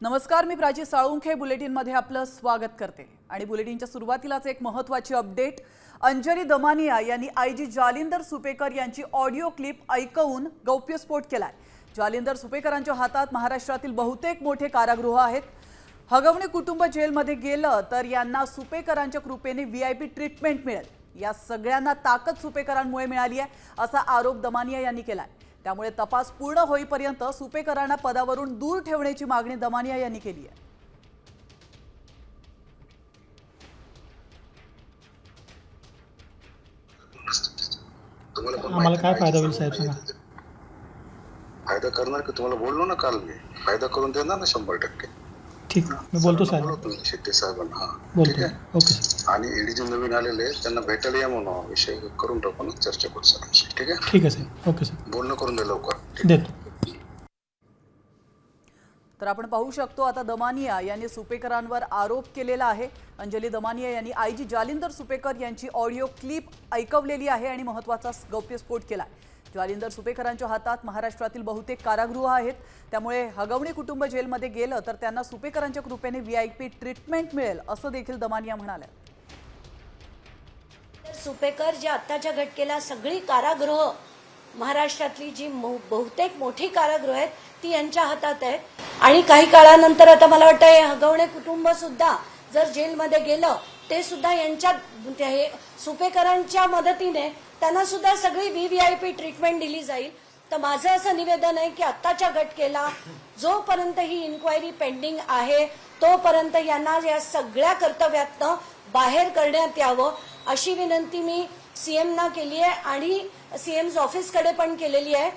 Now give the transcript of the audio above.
नमस्कार, मी प्राची साळुंखे बुलेटिनमध्ये आपलं स्वागत करते आणि बुलेटिनच्या सुरुवातीलाच एक महत्त्वाची अपडेट। अंजली दमानिया यांनी आयजी जालिंदर सुपेकर यांची ऑडिओ क्लिप ऐकवून गौप्यस्फोट केलाय। जालिंदर सुपेकरांच्या हातात महाराष्ट्रातील बहुतेक मोठे कारागृह आहेत। हगवणे कुटुंब जेलमध्ये गेलं तर यांना सुपेकरांच्या कृपेने व्हीआयपी ट्रीटमेंट मिळेल। या सगळ्यांना ताकद सुपेकरांमुळे मिळाली आहे असा आरोप दमानिया यांनी केलाय। त्यामुळे तपास पूर्ण होईपर्यंत सुपेकरांना पदावरून दूर ठेवण्याची मागणी दमानिया यांनी केली आहे। आम्हाला काय फायदा होईल साहेब सांगा। फायदा करणार की तुम्हाला बोललो ना काल मी, फायदा करून देणार ना 100%। ठीक, मी बोलतो साहेब, शेट्टी साहेबांना। हां बोलतो। Okay sir. आणि ईडी जे नवीन आलेले त्यांना भेटायला या म्हणून विषय करून टाकू ना, चर्चा करू सर। ठीक आहे, ठीक आहे साहेब। ओके सर, बोलणं करून दे लवकर। देतो। तर आपण पाहू शकतो आता दमानिया यांनी सुपेकरांवर आरोप केलेला आहे। अंजली दमानिया यांनी आयजी जालिंदर सुपेकर यांची ऑडिओ क्लिप ऐकवलेली आहे आणि महत्त्वाचा गौप्यस्फोट केला। जालिंदर सुपेकरांच्या हातात महाराष्ट्रातील बहुतेक कारागृह आहेत। त्यामुळे हगवणे कुटुंब जेलमध्ये गेलं तर त्यांना सुपेकरांच्या कृपेने व्हीआयपी ट्रीटमेंट मिळेल असं देखील दमानिया म्हणाले। सुपेकर जे आत्ताच्या घटनेला सगळी कारागृह महाराष्ट्रातली जी बहुतेक मोठी कारागृह आहेत ती यांच्या हातात आहेत आणि काही काळानंतर आता मला वाटतं हे हगवणे कुटुंब सुद्धा जर जेलमध्ये गेलं ते सुद्धा यांच्या सुपेकरांच्या मदतीने त्यांना सुद्धा सगळी व्हीव्हीआयपी ट्रीटमेंट दिली जाईल। तर माझं असं निवेदन आहे की आत्ताच्या घटनेला जोपर्यंत ही इन्क्वायरी पेंडिंग आहे तोपर्यंत यांना या सगळ्या कर्तव्यातनं बाहेर करण्यात यावं अशी विनंती मी सीएमना केली आहे आणि सीएम's ऑफिसकडे पण केलेली आहे।